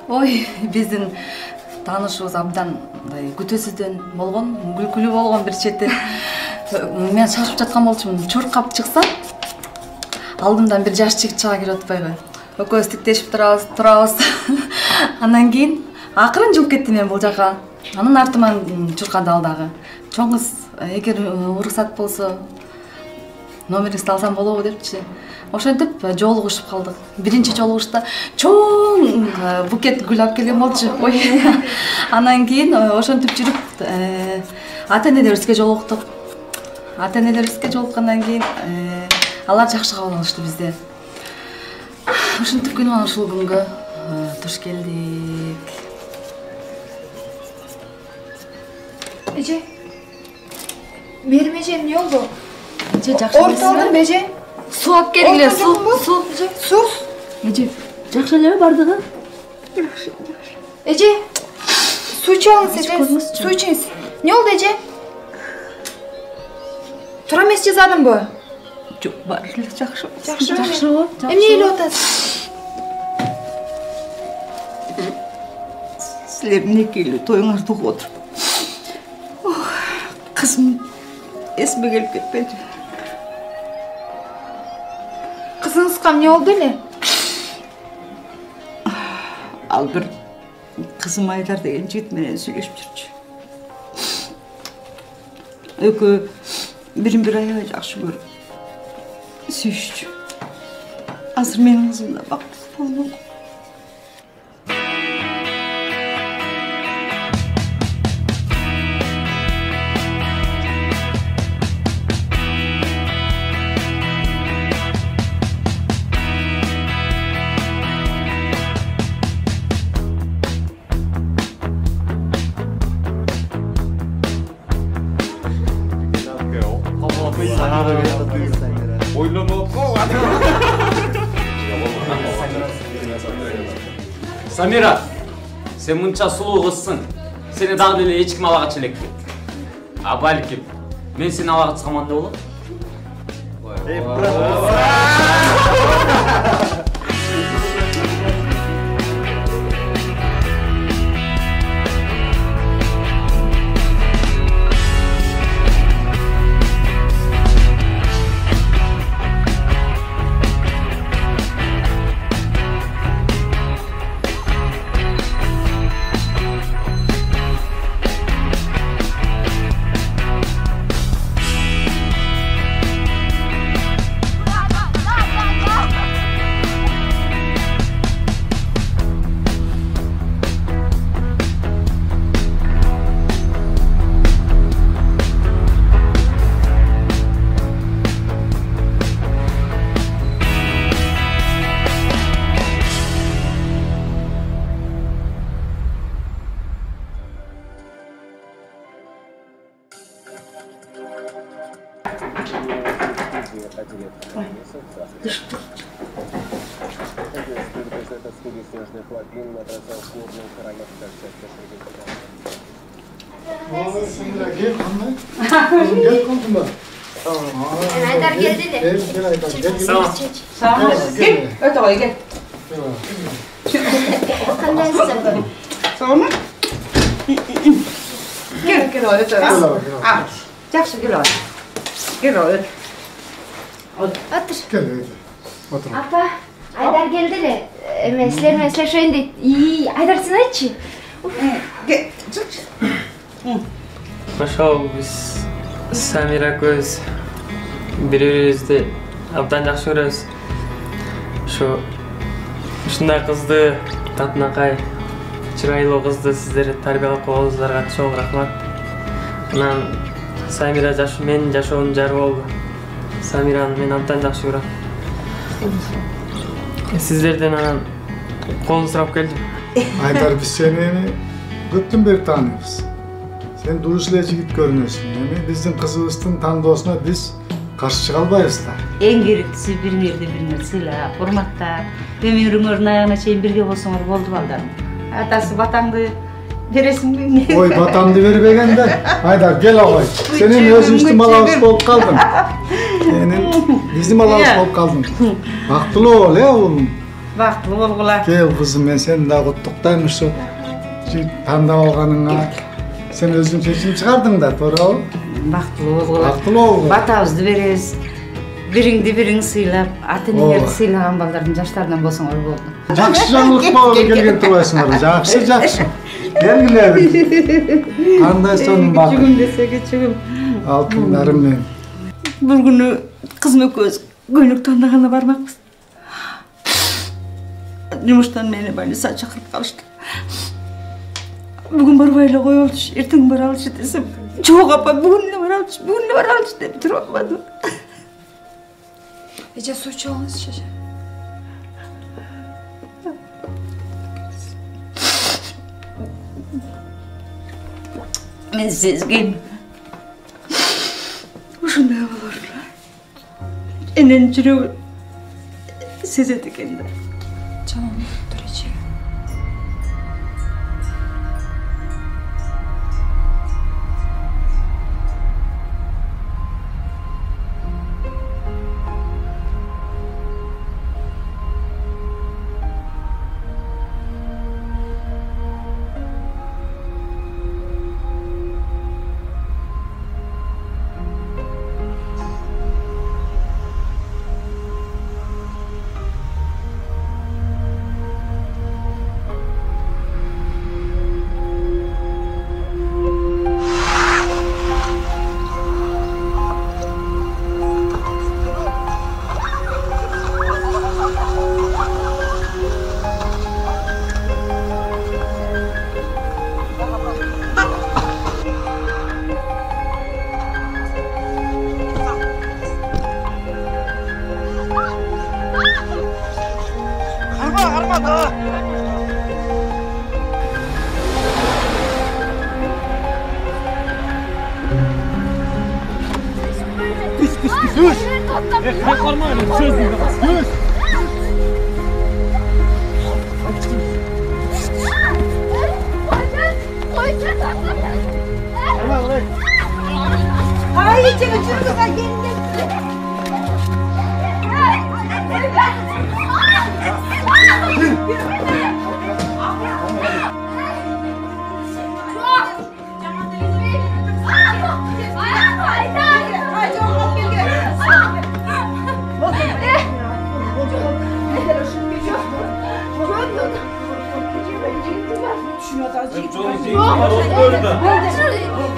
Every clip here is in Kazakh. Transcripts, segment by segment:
Ой, биздин таанышыбыз абдан мындай күтүүсүздөн болгон, күлкүлүү болгон бир чети. Мен шашып жаткан болчумун, чуркап чыксам, алдымдан бир жаш жигит чыга келип атпайбы? Экөөбүз тиктешип турабыз. Андан кийин акырын жугуп кеттим мен бул жака. Анын артыман чуркады ал дагы. Чоң кыз, эгер уруксат болсо, номериңизди алсам болобу депчи. Ошентип жолугушуп калдык. Биринчи жолугушта чоң букет гүл алып келген болчу. Ой. Андан кийин ошентип жүрүп ата-энелерибизге жолуктук. Ата-энелерибизге жолуккандан кийин алар жакшы кабыл алышты бизди. Ошентип күнү ушул күнгө туш келдик. Эже. Мерим эже эмне болду? Эже жакшы Ортолдум эже. Су алып келгиле, су. Су. Эже, жакшы элеби бардыгы? Жакшы. Эже. Су ичиңиз эже. Су ичиңиз. Эмне болду эже? Туура эмес жазадымбы? Жок, баары эле жакшы. Жакшыбы? Эмне элеп атасыз? Силердин экейлүү тоюңарды угуп отуруп. Кызым эсиме келип кетпеди. Кызыңызга эмне болду эле? Ал бир кызым Айдар деген жигит менен сүйлөшүп жүрчү. Экөө бирин-бири аябай жакшы көрүп, сүйүшчү. Азыр менин кызым да бактылуу болмок. Самира, сен мынча сулуу кызсың. Сени дагы эле эч ким алгача элекпи. А балким, мен сени алга чыккам анда болот. Айдар келди эле. Саған кел, өтө кой, кел. Кандайсың? Соны? Кел, өтө. Жакшы кел. Кел, өтө. Отур. Gel, otur. Апа, Айдар келди эле. Эме силер менен сүйлөшөйүн дейт. Айдар сен айтчы. Кел, чыкчы. Ошол биз Самира көз бири-бирибизди абдан жакшы көрөбүз. Ушундай кызды, татынакай, чырайлуу кызды сиздер тарбиялап койгонуңуздарга чоң рахмат. Анан Самира менин жашоомдун жары болду. Самираны мен абдан жакшы көрөм. Сиздерден анан колун сурап келдим. Ayдар, biz seni көптөн бери тааныйбыз. Sen дуруш эле жигит көрүнөсүң. Эми биздин кызыбыздын тандоосуна биз каршы чыга албайбыз да. Эң керектиси бириңерди сыйлап, урматтап, өмүрүңөрдүн аягына чейин бирге болсоңор болду балдарым. Атасы батаңды бересиңби? Ой, батамды бербеген да. Айдар, gel агай. Сенин өзүңүздүн малабыз болуп калдың. Менин биздин малабыз болуп калдың. Бактылуу бол, уулум. Бактылуу болгула. Кел кызым, мен сени да куттуктайм ушу жигит тандап алганыңа. Сен өзүң чечим чыгардың да, туурабы? Бактылуу болгула. Бактылуу болгула. Батабызды беребиз. Бириңди бириң сыйлап, ата-энеңерди сыйлаган балдардын жаштарынан болсоңор болду. Жакшы жаңылык болуп келген турбайсыңар. Жакшы. Келгиле. Кандай сонун бар? Кечүгүм десе кечүгүм. Алтындарым мен. Bir günü kızım öküz göynük tandağına varmakmız. Yumuştan beni böyle saç çakırıp kalıştı. Bugün barbayla koy oldu, erten bar alış desem. Çok apa, bugün ne var alış deyip duramadım. Ece su içiyorsunuz çocuğa. Ben sezgin. Uşunday olur. Enen yüreği sezedi kendi. Tamam, dur Ece.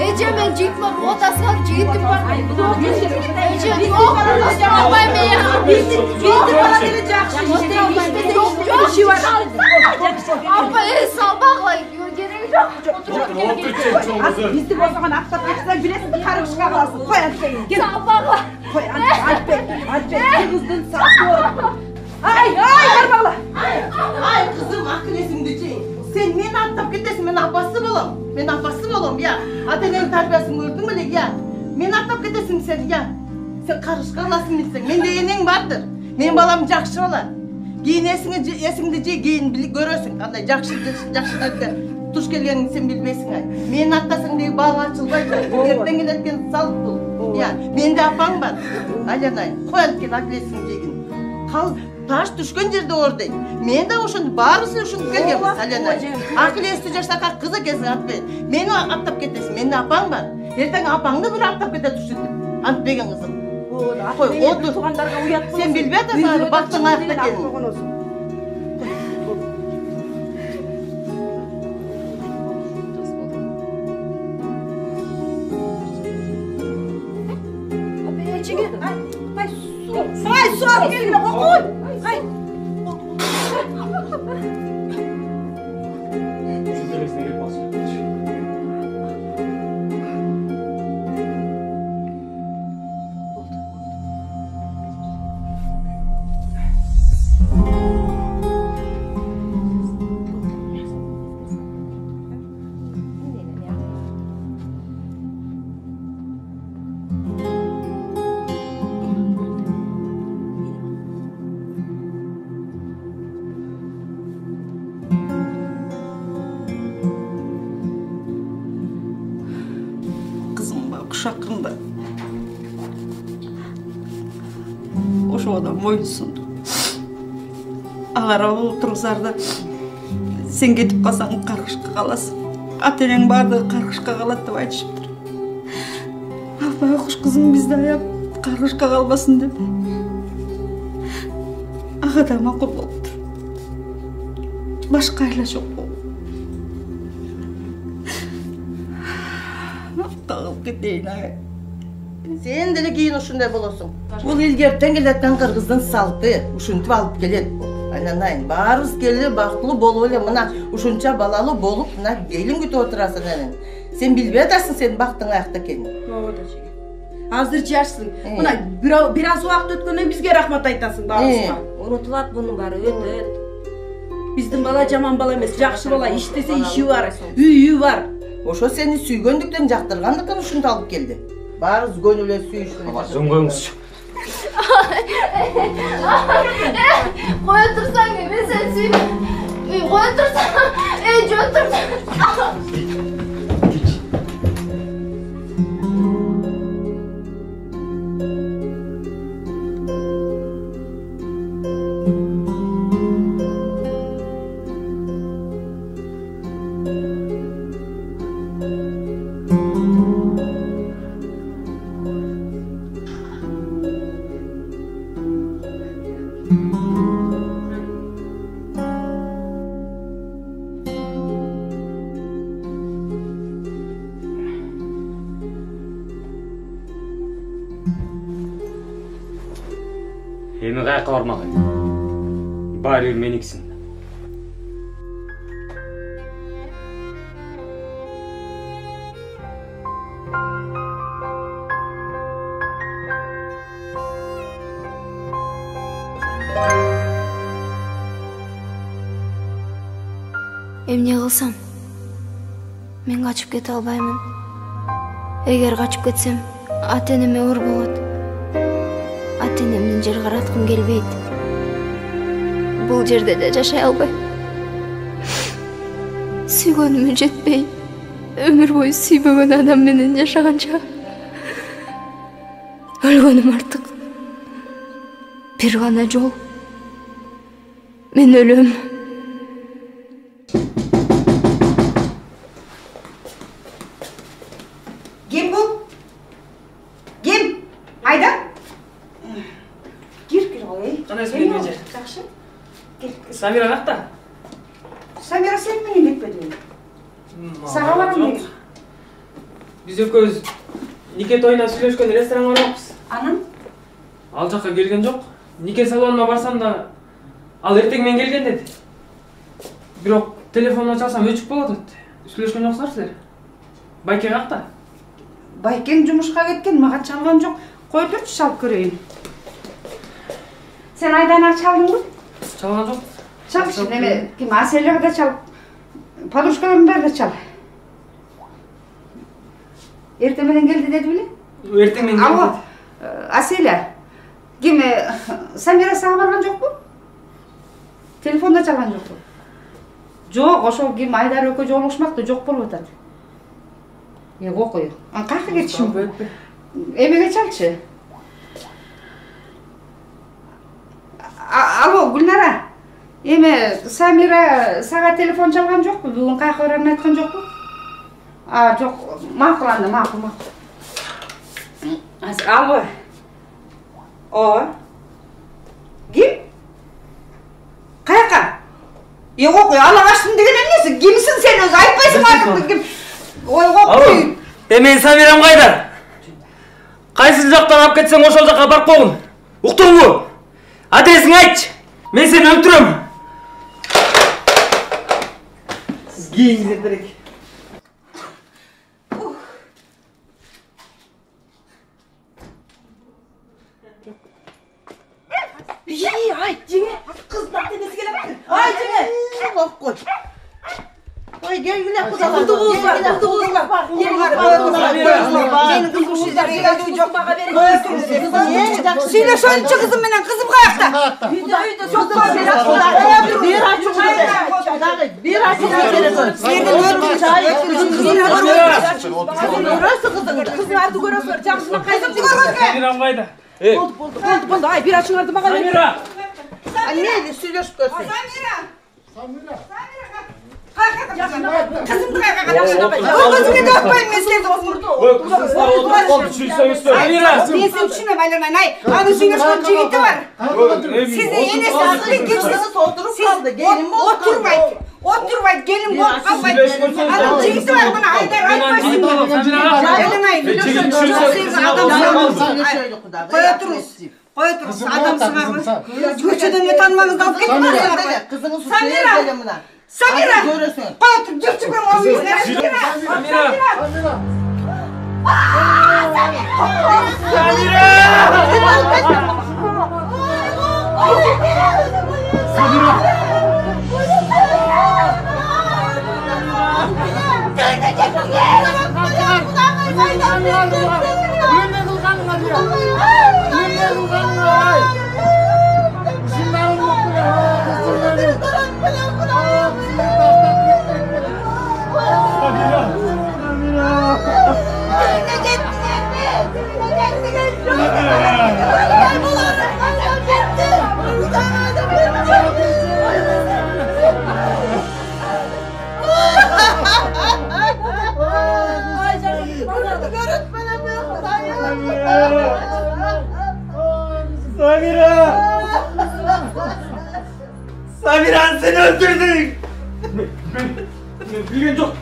Ece ben cıkmam, o da sağ cıktım bak. Ece yok, yapmayın ya. Bildim bana gelecek. Yok, bir şey var. Abla sabahla gerek yok. Bizde o zaman aktat geçsen bilesin karışık kalasın. Koy Alpey'i. Sabahla. Koy Alpey. Kızdın saklı. Ay karmala. Ay kızım akıl esim diyeceğim. Sen meni attab ketesin, men apası bolom. Men apası bolom ya. Ata-enenin tarbiyasını gördün mü ya? Men attab ketesin sen ya. Sen karışık kalasın bilsen. Mende eneң vardır. Men balam jakşı bolar. Keyin esingdi je keyin görösün. Kanday jakşı tuş kelgenini sen bilbeysin ay. Meni attasың degi bağın açılbaydı. Erten keletken salıp bul. Ya, mende apang var. Aylanay, koy Alpken akıl esim jegin. Taş düşkön jerde ordayım. Men de oşun barısı oşun kelgenmiz Alyanay. Akıl esti jaştaka kız ekesin Alpey. Meni attab ketesin, mende apang var. Erten apаңды bir attab kete düşürdüm. Antbegen kızım. Koy, otur. Sen bilbeydi sana baktın ayakta gelin. Ay su al gelin oy. Ay. Kuşakında. O şu adam boyunsundu. Ағара отырғызарда сен кетіп қалсаң қарғышқа қаласың. Ата-енең барды қарғышқа қалады деп айтышыптыр. Байқұс қызым бізді аяп қарғышқа қалбасын деп. Аға да мақұл болып тұр. Башқа айла жоқ бол. Қағып кетейін ағай. Sen de keyin uşunday bolosun. Bul ilgerten geletken Kırgızdın saltı, uşuntip alıp gelet. Aynen, barız geldi, baktlı bolu öyle mına uşunça balalı bolup mına gelin gütü oturasın enin. Sen bilbey atarsın sen baktın ayakta kendin. Азыр жашсың. Мына biraz вакыт өткөндөн бизге рахмат айтасың баарыбызга. Унутулат бунун баары өтөт. Биздин бала жаман бала эмес, жакшы бала, иштесе иши бар, үйү бар. Ошо seni süygöndükten jaktırgandыкын uşuntu alıp geldi. Barız gönüle süyüştün. Жөн коюңузчу. Koya tursan gibi sen suyma. Koya tursan. Jön tursan. Эми каяка бармак? Баары бир мениксиң. Эмне кылсам? Мен качып кете албаймын. Эгер качып кетсем, ата-энеме оор болот. Ата-энемдин жер караткым келбейт. Бул жерде да жашай албайм. Сүйгөнүмө жетпей, өмүр бою сүйбөгөн адам менен жашаганча өлгөнүм артык. Бир гана жол. Мен өлөм. Ким бул? Ким? Айда? Кир ой. Кандай сөйлөйм эже? Жакшы. Самира какта? Самира сен менен кетпедиң. Сага барам деген. Биз экөөбүз нике тоюна сүйлөшкөн ресторанга барабыз. Анан? Ал жакка келген жок. Нике салонуна барсам да ал эртең мен келген деди. Бирок телефонуна чалсам өчүк болот дейт. Сүйлөшкөн жоксуңар силер? Байке какта? Байкең жумушка кеткен, мага чалган жок. Кой турчу, чалып көрөйүн. Сен Айдана чалдыңбы? Чалган жок. Чалчы, неме, ким Аселяга да чал. Подружкаларым бар да чал. Эртең менен келди деди беле? Эртең менен келди. Алло, Аселя. Ким Самира сага барган жокпу? Телефонда чалган жокпу? Жок, ошол ким Айдар экөө жолугушмакты, жок болуп атат. Окуй. Кайка кетишим? Эмеге чалчы. Алло, Гүлнара. Эме Самира сага телефон чалган жокпу? Бүгүн кайка барарын айткан жокпу? Жок, макул анда, макул. Алло. Ким? Кайка? Окуй, алагаштым деген эмнеси? Кимсиң сен өзү? Айтпайсың атыңды ким? Окуй. Мен Самирам кайда? Кайсы жактан алып кетсең ошол жакка барып койгун. Уктуңбу? Адресиңди айтчы. Мен сени өлтүрөм. Кийиңиздер керек. Ay Cine, kızlar denesi gelebilir. Ay Cine. Bak koy. Ay gel güle kudalar. Kuduğuzlar. Benim kızım geldi çok bana verin. Söyle şöyle kızım benim, kızım kayakta. Üyde çok var. Bir açın. Bir açın. Kızlardı görüyorsun. Camsına kaydım. Самирам кайда? Oldu. Ay bir açın vardı bana verin. Самира! Anne söyleşip görsün. Samira. Kızımды өзіңе де өтпеймін мен сендерді Самира! мен сені түсінемін Айланай аны сөйлескен жігіті бар сізді енесі ағылып Kızınız oturup kaldı. Gelin mi oldu kaldı? отырбайды келін болып қалмайды ана жігіті бар мына Айдар айтпайсың Айланай қоя тұрыңыз адамсыңар ғой көшеден не танымаңызды алып кетіңіздер ғой Kızınız Samira! Samira! Görürsün. Қоя тұр жүр мен ол Samira! Samira seni öldürdük. Ben bilgen yok.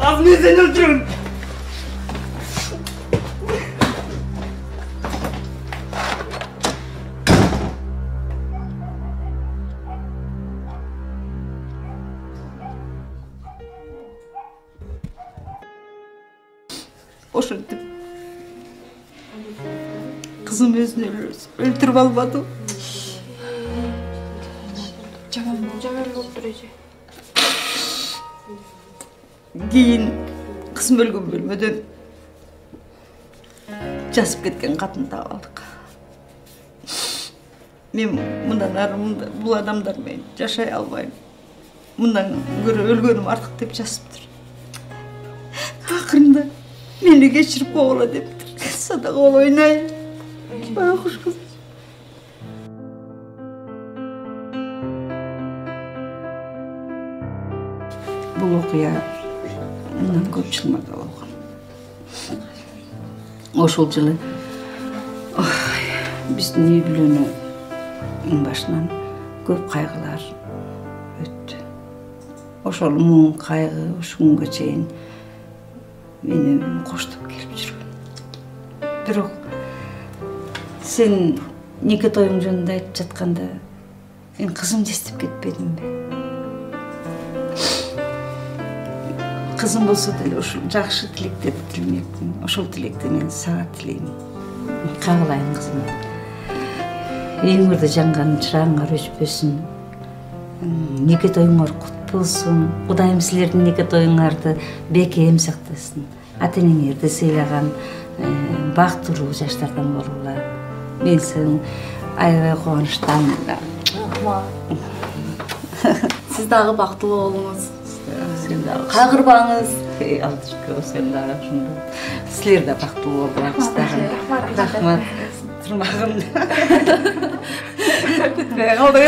Azmi seni öldürdüm. Ошентип кызым өзүн өлтүрүп албады. Жаман болуптур эже. Кийин кызым өлгөн бөлмөдөн жазып кеткен катын таап алдык. Мен мындан ары бул адамдар менен жашай албайм. Мындан көрө өлгөнүм артык деп жазыптыр. Акырында мени кечирип койгула дептир. Садак бол ойнайын. Байкуш кыз. Бул окуя мындан көп жыл мурда болгон. Ошол жылы биздин үй бүлөнүн башынан көп кайгылар өттү. Ошол муң кайгы ушу күнгө чейин мени коштоп келип жүргөн. Бирок сен нике тоюң жөнүндө айтып жатканда мен кызымды эстеп кетпедимби? Кызым болсо деле ушул жакшы тилектерди тилемекмин. Ошол тилекти мен сага тилейм. Кагылайын кызым. Үйүңөрдө жанган чырагыңар өчпөсүн. Нике тоюңар кут болсун. Кудайым силердин нике тоюңарды бекем сактасын. Ата-энеңерди сыйлаган бактылуу жаштардан болуңар. Мен сени аябай кубанычтамын. Сиз дагы бактылуу болуңуз. Кайгырбаңыз. Алдыркы сен дагы ушундай. Силер да бактылуу болуңуз дагы. Рахмат. Турмагым. Калды.